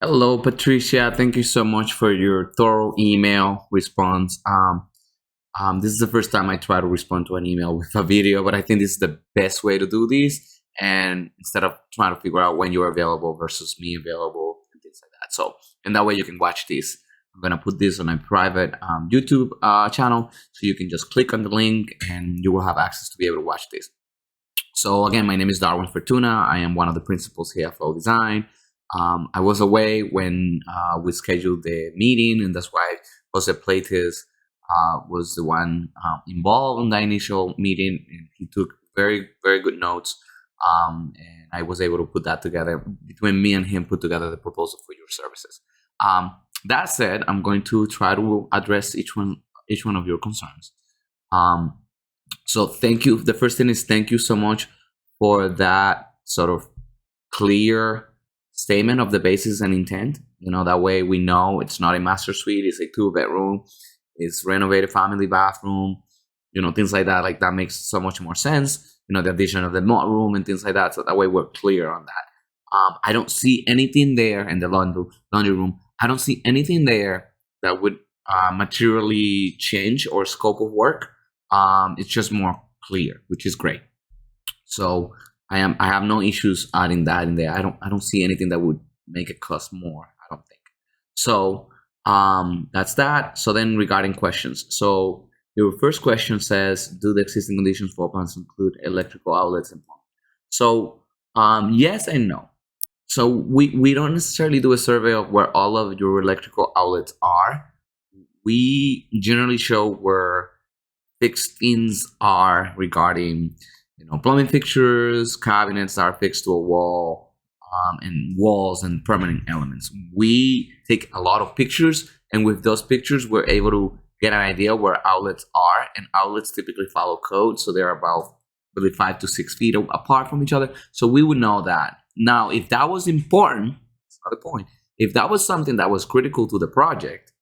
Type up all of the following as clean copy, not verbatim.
Hello, Patricia. Thank you so much for your thorough email response. This is the first time I try to respond to an email with a video, but I think this is the best way to do this. And instead of trying to figure out when you're available versus me available and things like that. So, and that way you can watch this. I'm going to put this on a private YouTube channel. So you can just click on the link and you will have access to be able to watch this. So again, my name is Darguin Fortuna. I am one of the principals here at Flow Design. I was away when we scheduled the meeting, and that's why Jose Plaitis was the one involved in the initial meeting, and he took very, very good notes. And I was able to put that together between me and him, put together the proposal for your services. That said, I'm going to try to address each one of your concerns. So thank you. The first thing is thank you so much for that sort of clear statement of the basis and intent. That way we know it's not a master suite, it's a 2-bedroom, it's renovated family bathroom, things like that. Like that makes so much more sense. The addition of the mud room and things like that. So that way we're clear on that. I don't see anything there in the laundry room. I don't see anything there that would materially change or scope of work. It's just more clear, which is great. So I have no issues adding that in there. I don't see anything that would make it cost more. I don't think. So that's that. So then regarding questions. So your first question says, do the existing conditions for plants include electrical outlets and plumbing? So yes and no. So we don't necessarily do a survey of where all of your electrical outlets are. We generally show where fixings are regarding plumbing fixtures, cabinets that are fixed to a wall, and walls and permanent elements. We take a lot of pictures, and with those pictures, we're able to get an idea where outlets are. And outlets typically follow code, so they're about really 5 to 6 feet apart from each other. So we would know that. Now, if that was important, that's not the point. If that was something that was critical to the project,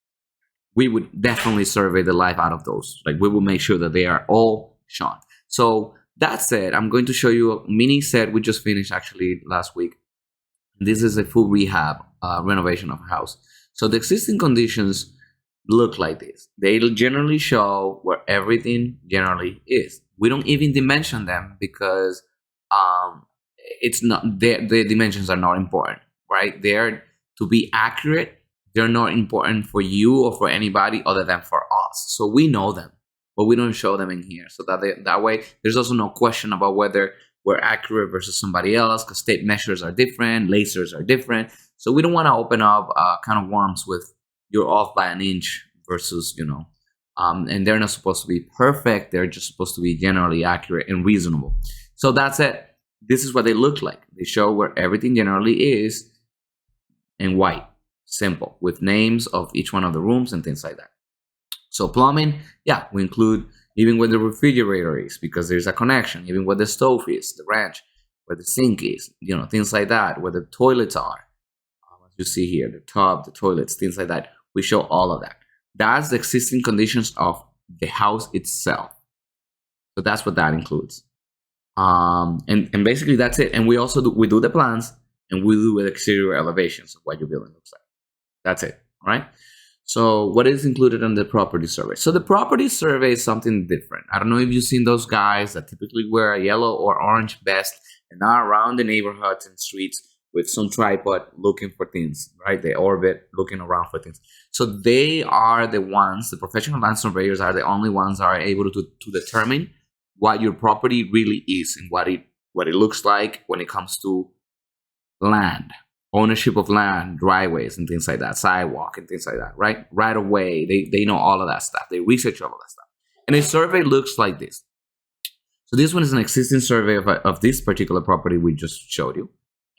we would definitely survey the life out of those. Like we will make sure that they are all shown. So that said, I'm going to show you a mini set we just finished actually last week. This is a full rehab renovation of a house. So the existing conditions look like this. They generally show where everything generally is. We don't even dimension them because it's not the dimensions are not important, right? They're to be accurate. They're not important for you or for anybody other than for us. So we know them, but we don't show them in here. So that way, there's also no question about whether we're accurate versus somebody else, because tape measures are different, lasers are different. So we don't want to open up kind of worms with you're off by an inch versus, and they're not supposed to be perfect. They're just supposed to be generally accurate and reasonable. So that's it. This is what they look like. They show where everything generally is in white, simple, with names of each one of the rooms and things like that. So plumbing, yeah, we include even where the refrigerator is, because there's a connection, even where the stove is, the range, where the sink is, things like that, where the toilets are. As you see here, the tub, the toilets, things like that. We show all of that. That's the existing conditions of the house itself. So that's what that includes. And basically that's it. And we also do the plans, and we do the exterior elevations of what your building looks like. That's it. All right. So what is included in the property survey? So the property survey is something different. I don't know if you've seen those guys that typically wear a yellow or orange vest and are around the neighborhoods and streets with some tripod looking for things, right? They orbit looking around for things. So they are the ones, the professional land surveyors are the only ones that are able to determine what your property really is and what it looks like when it comes to land. Ownership of land, driveways and things like that, sidewalk and things like that, right away. They know all of that stuff. They research all of that stuff. And a survey looks like this. So this one is an existing survey of this particular property we just showed you.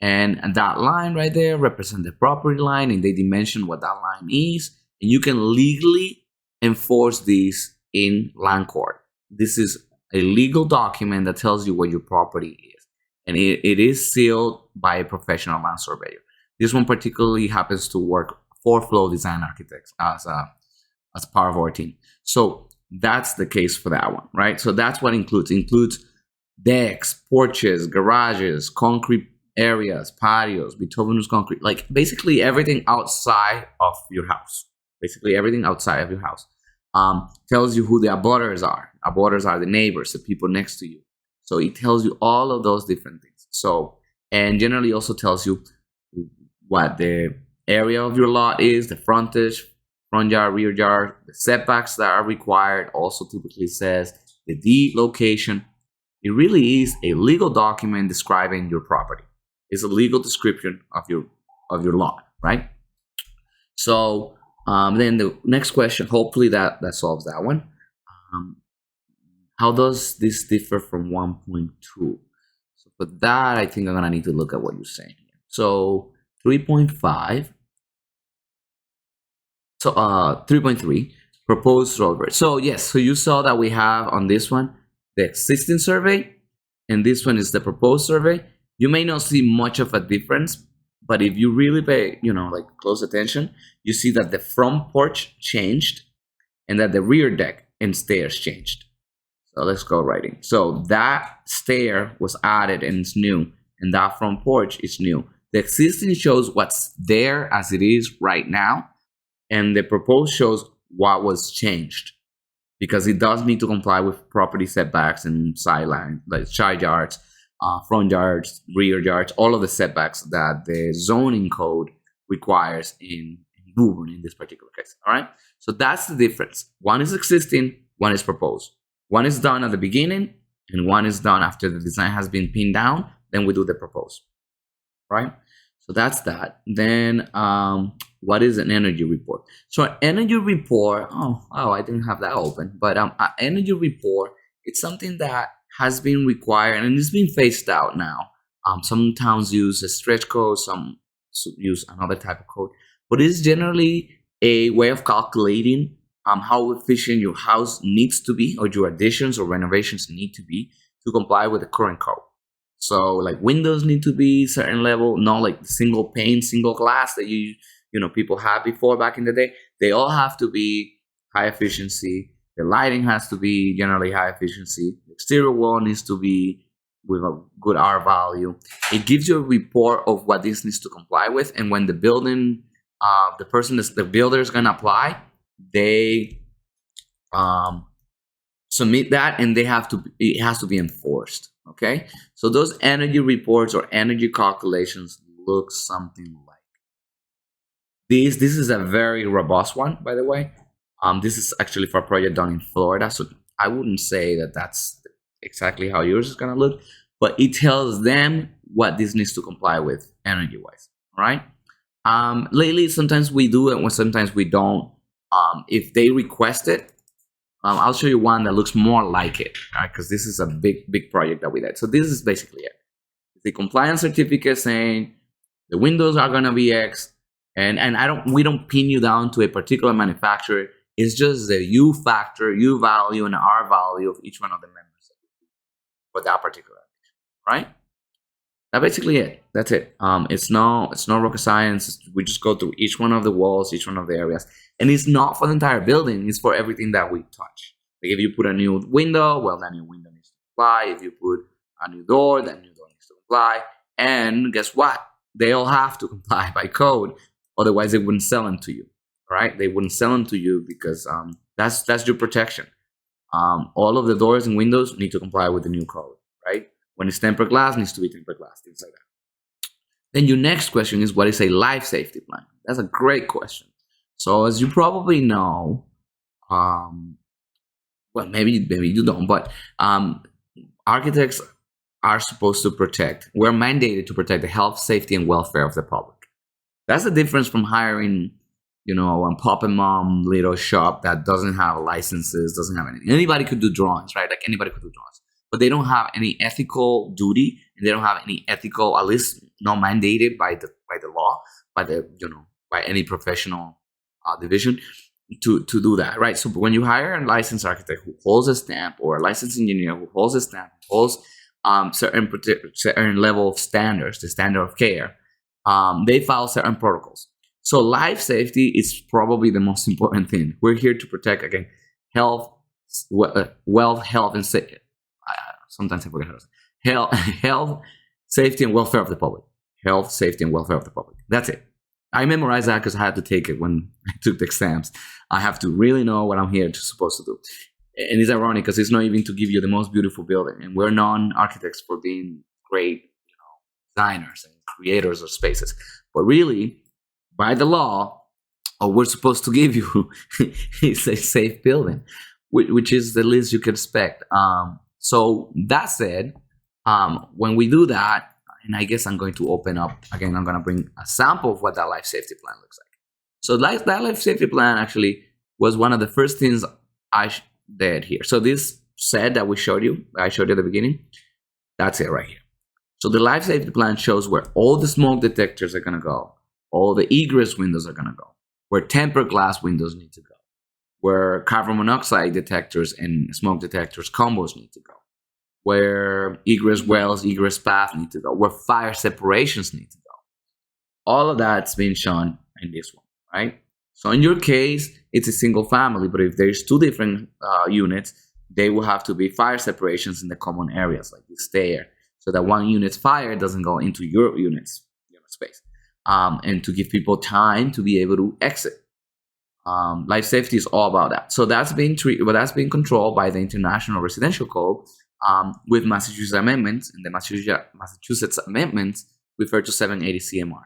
And that line right there represents the property line, and they dimension what that line is. And you can legally enforce this in land court. This is a legal document that tells you what your property is. And it is sealed by a professional land surveyor. This one particularly happens to work for Flow Design Architects as part of our team. So that's the case for that one, right? So that's what includes decks, porches, garages, concrete areas, patios, bituminous concrete, like basically everything outside of your house. Basically everything outside of your house. Tells you who the abutters are. Abutters are the neighbors, the people next to you. So it tells you all of those different things. So, and generally also tells you what the area of your lot is, the frontage, front yard, rear yard, the setbacks that are required. Also typically says the deed location. It really is a legal document describing your property. It's a legal description of your lot, right? So then the next question, hopefully that solves that one. How does this differ from 1.2? So for that, I think I'm gonna need to look at what you're saying here. So 3.5. So 3.3, proposed road bridge. So yes, so you saw that we have on this one the existing survey, and this one is the proposed survey. You may not see much of a difference, but if you really pay, like close attention, you see that the front porch changed and that the rear deck and stairs changed. So let's go right in. So that stair was added and it's new, and that front porch is new. The existing shows what's there as it is right now, and the proposed shows what was changed, because it does need to comply with property setbacks and sideline, like side yards, front yards, rear yards, all of the setbacks that the zoning code requires in Woburn in this particular case. All right. So that's the difference. One is existing, one is proposed. One is done at the beginning, and one is done after the design has been pinned down. Then we do the proposed. Right. So that's that. Then what is an energy report? So an energy report, I didn't have that open, but an energy report, it's something that has been required and it's been phased out now. Some towns use a stretch code, some use another type of code, but it's generally a way of calculating how efficient your house needs to be, or your additions or renovations need to be to comply with the current code. So like windows need to be certain level, not like single pane, single glass that people had before back in the day. They all have to be high efficiency. The lighting has to be generally high efficiency. The exterior wall needs to be with a good R value. It gives you a report of what this needs to comply with. And when the building, the builder is going to apply, they submit that, and it has to be enforced. Okay. So those energy reports or energy calculations look something like this. This is a very robust one, by the way. This is actually for a project done in Florida, so I wouldn't say that that's exactly how yours is going to look, but it tells them what this needs to comply with energy-wise, all right? Lately, sometimes we do it, sometimes we don't. If they request it, I'll show you one that looks more like it, right? Because this is a big project that we did. So this is basically it. The compliance certificate saying the windows are going to be X, and we don't pin you down to a particular manufacturer. It's just the U factor, U value, and R value of each one of the members for that particular application, right? That's basically it. That's it. It's no rocket science. We just go through each one of the walls, each one of the areas, and it's not for the entire building. It's for everything that we touch. Like if you put a new window, well, that new window needs to comply. If you put a new door, that new door needs to comply. And guess what? They all have to comply by code. Otherwise, they wouldn't sell them to you. Right? They wouldn't sell them to you because that's your protection. All of the doors and windows need to comply with the new code, right? When it's tempered glass, it needs to be tempered glass, things like that. Then your next question is, what is a life safety plan? That's a great question. So as you probably know, well, maybe you don't, but architects are supposed to protect. We're mandated to protect the health, safety, and welfare of the public. That's the difference from hiring a pop and mom little shop that doesn't have licenses, doesn't have anything. Anybody could do drawings, right? Like anybody could do drawings, but they don't have any ethical duty, and they don't have any ethical, at least not mandated by the law, by any professional division to do that, right? So when you hire a licensed architect who holds a stamp, or a licensed engineer who holds a stamp, holds certain level of standards, the standard of care, they follow certain protocols. So life safety is probably the most important thing. We're here to protect, again, health, wealth, health, and safety. Sometimes I forget how to say health, safety, and welfare of the public. health, safety, and welfare of the public. That's it. I memorized that because I had to take it when I took the exams. I have to really know what I'm here to supposed to do. And it's ironic because it's not even to give you the most beautiful building. And we're non-architects for being great, designers and creators of spaces. But really, by the law, all we're supposed to give you is a safe building, which is the least you can expect. So that said, when we do that, and I guess I'm going to open up, again, I'm going to bring a sample of what that life safety plan looks like. So that life safety plan actually was one of the first things I did here. So this set that I showed you at the beginning, that's it right here. So the life safety plan shows where all the smoke detectors are going to go, all the egress windows are going to go, where tempered glass windows need to go, where carbon monoxide detectors and smoke detectors combos need to go, where egress wells, egress paths need to go, where fire separations need to go. All of that's being shown in this one, right? So in your case, it's a single family, but if there's two different units, they will have to be fire separations in the common areas, like the stair, so that one unit's fire doesn't go into your unit's space, and to give people time to be able to exit. Life safety is all about that. So that's being controlled by the International Residential Code, with Massachusetts amendments, and the Massachusetts amendments refer to 780 CMR.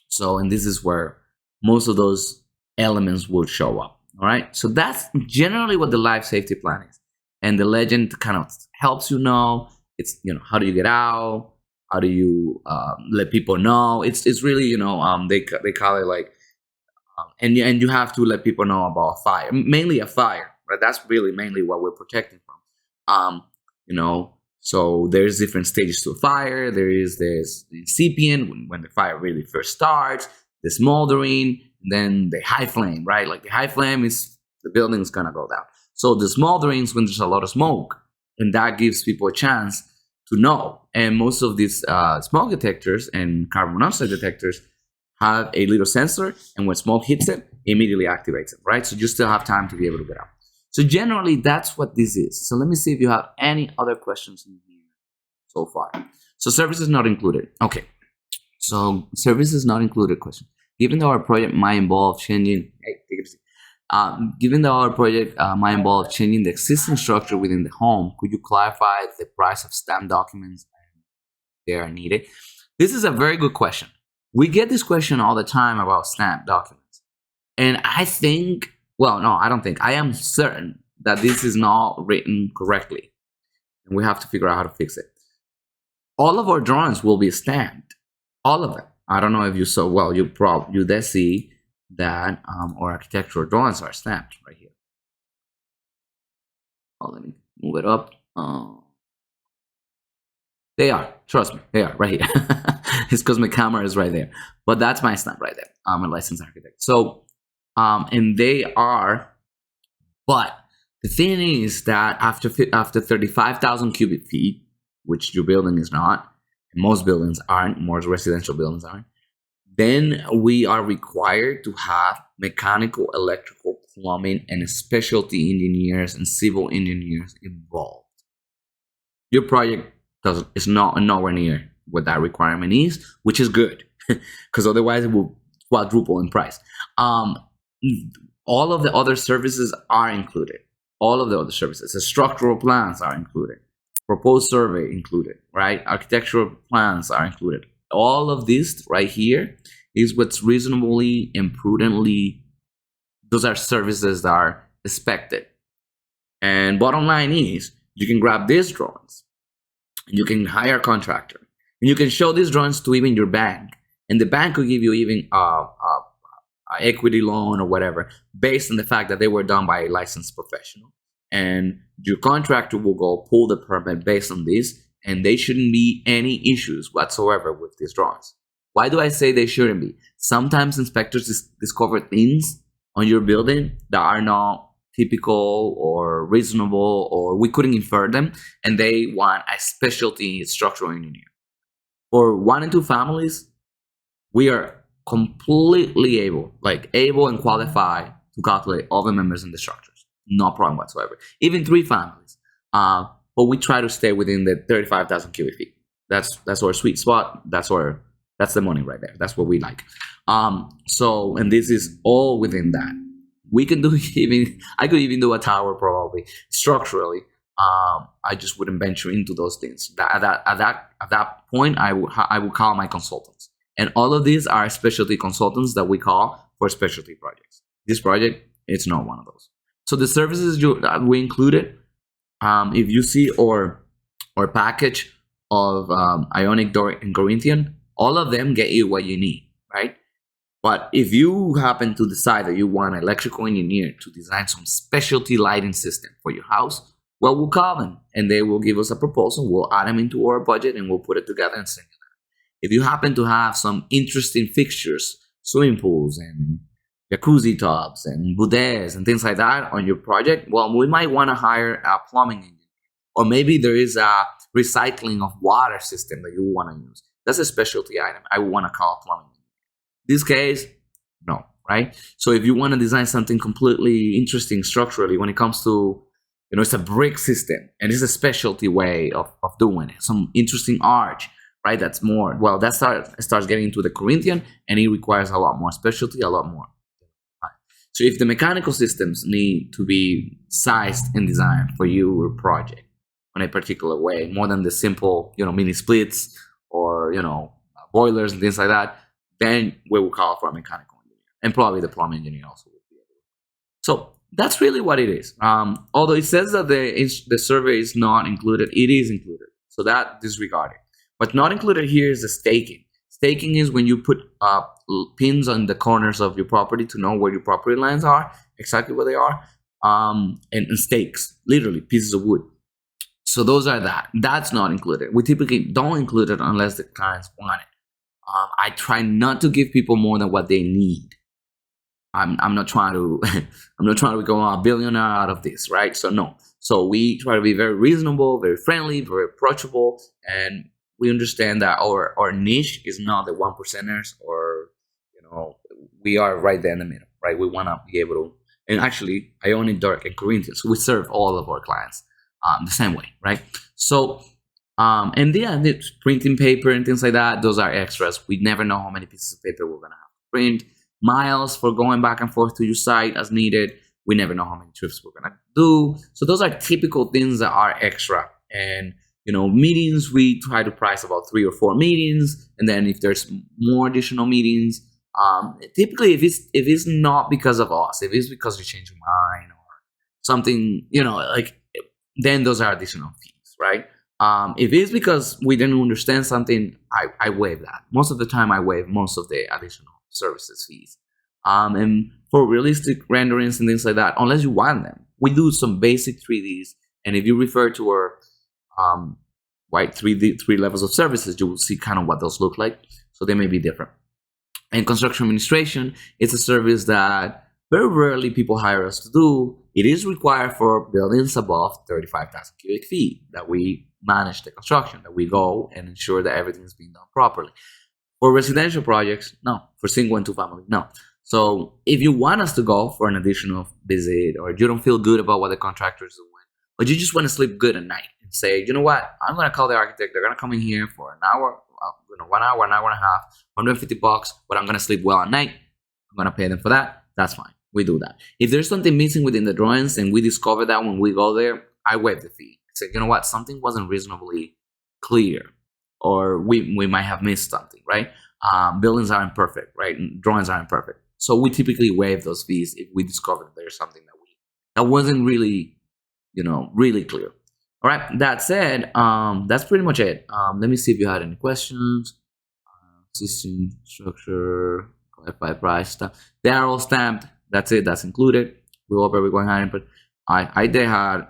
So, and this is where most of those elements would show up. All right. So that's generally what the life safety plan is. And the legend kind of helps you know. It's, how do you get out? How do you let people know? It's really, they call it like, and you have to let people know about a fire, mainly a fire, right? That's really mainly what we're protecting from. So there's different stages to a fire. There is this incipient, when the fire really first starts, the smoldering, and then the high flame, right? Like the high flame is the building is going to go down. So the smoldering is when there's a lot of smoke, and that gives people a chance to know. And most of these smoke detectors and carbon monoxide detectors have a little sensor, and when smoke hits it, immediately activates it, right? So you still have time to be able to get out. So generally, that's what this is. So let me see if you have any other questions in here so far. So services not included. Okay. So services not included question. Given that our project might involve changing, given that our project might involve changing the existing structure within the home, could you clarify the price of stamp documents they are needed? This is a very good question. We get this question all the time about stamp documents. And I think, I am certain that this is not written correctly. And we have to figure out how to fix it. All of our drawings will be stamped. All of them. I don't know if you saw, well, you did see that our architectural drawings are stamped right here. Let me move it up. They are, trust me, they are right here. It's because my camera is right there. But that's my stamp right there. I'm a licensed architect. So, and they are, but the thing is that after 35,000 cubic feet, which your building is not, and most buildings aren't, most residential buildings aren't, then we are required to have mechanical, electrical, plumbing, and specialty engineers and civil engineers involved. Your project is nowhere near what that requirement is, which is good, because otherwise it will quadruple in price. All of the other services are included. All of the other services, the structural plans are included. Proposed survey included, right? Architectural plans are included. All of this right here is what's reasonably and prudently, those are services that are expected. And bottom line is, you can grab these drawings, and you can hire a contractor, and you can show these drawings to even your bank, and the bank will give you even a equity loan or whatever, based on the fact that they were done by a licensed professional. And your contractor will go pull the permit based on this, and there shouldn't be any issues whatsoever with these drawings. Why do I say they shouldn't be? Sometimes inspectors discover things on your building that are not typical or reasonable, or we couldn't infer them, and they want a specialty structural engineer. For 1 and 2 families, we are completely able and qualified to calculate all the members in the structures. No problem whatsoever. Even 3 families. But we try to stay within the 35,000 cubic feet. That's our sweet spot. That's That's the money right there. That's what we like. So, and this is all within that. We can do I could even do a tower probably structurally. I just wouldn't venture into those things. At that point, I would call my consultants, and all of these are specialty consultants that we call for specialty projects. This project, it's not one of those. So the services we included, if you see our package of Ionic, Doric, and Corinthian, all of them get you what you need, right? But if you happen to decide that you want an electrical engineer to design some specialty lighting system for your house, well, we'll call them and they will give us a proposal. We'll add them into our budget and we'll put it together and send you that. If you happen to have some interesting fixtures, swimming pools and jacuzzi tubs and bidets and things like that on your project, well, we might want to hire a plumbing engineer. Or maybe there is a recycling of water system that you want to use. That's a specialty item. I want to call plumbing. In this case, no, right? So if you want to design something completely interesting structurally when it comes to, it's a brick system and it's a specialty way of doing it. Some interesting arch, right? That's more, well, that starts getting into the Corinthian and it requires a lot more specialty, a lot more. So if the mechanical systems need to be sized and designed for your project in a particular way, more than the simple, mini splits or, boilers and things like that, then we will call for a mechanical engineer, and probably the plumbing engineer also will be able. So that's really what it is. Although it says that the survey is not included, it is included. So that disregarded. But not included here is the staking. Staking is when you put pins on the corners of your property to know where your property lines are, exactly where they are, and stakes, literally pieces of wood. So those are that. That's not included. We typically don't include it unless the clients want it. I try not to give people more than what they need. I'm not trying to become a billionaire out of this, right? So no. So we try to be very reasonable, very friendly, very approachable, and we understand that our niche is not the 1%ers, or we are right there in the middle, right? We want to be able to, and actually Ionic, Dark, and Corinthian. So we serve all of our clients the same way, right? So. And yeah, printing paper and things like that, those are extras. We never know how many pieces of paper we're going to have to print. Miles for going back and forth to your site as needed. We never know how many trips we're going to do. So those are typical things that are extra. And, meetings, we try to price about 3 or 4 meetings. And then if there's more additional meetings, typically if it's not because of us, if it's because you change your mind or something, then those are additional fees, right? If it's because we didn't understand something, I waive that. Most of the time, I waive most of the additional services fees. And for realistic renderings and things like that, unless you want them, we do some basic 3Ds. And if you refer to our three levels of services, you will see kind of what those look like. So they may be different. And construction administration, it's a service that very rarely people hire us to do. It is required for buildings above 35,000 cubic feet that we manage the construction, that we go and ensure that everything is being done properly. For residential projects, no. For single and two family, no. So if you want us to go for an additional visit, or you don't feel good about what the contractor is doing, but you just want to sleep good at night and say, you know what, I'm going to call the architect. They're going to come in here for an hour, 1 hour, an hour and a half, $150, but I'm going to sleep well at night. I'm going to pay them for that. That's fine. We do that. If there's something missing within the drawings and we discover that when we go there, I waive the fee. Say, you know what, something wasn't reasonably clear, or we might have missed something, right? Buildings aren't perfect, right? Drawings aren't perfect. So we typically waive those fees if we discover that there's something that wasn't really, really clear. All right. That said, that's pretty much it. Let me see if you had any questions. System structure, clarify price stuff. They are all stamped. That's it. That's included. We hope we're going higher, but I did had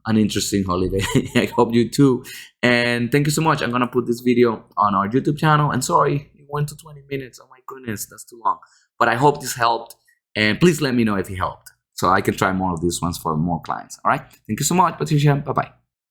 an interesting holiday. I hope you too. And thank you so much. I'm gonna put this video on our YouTube channel. And sorry, it went to 20 minutes. Oh my goodness, that's too long. But I hope this helped. And please let me know if it helped, so I can try more of these ones for more clients. All right. Thank you so much, Patricia. Bye bye.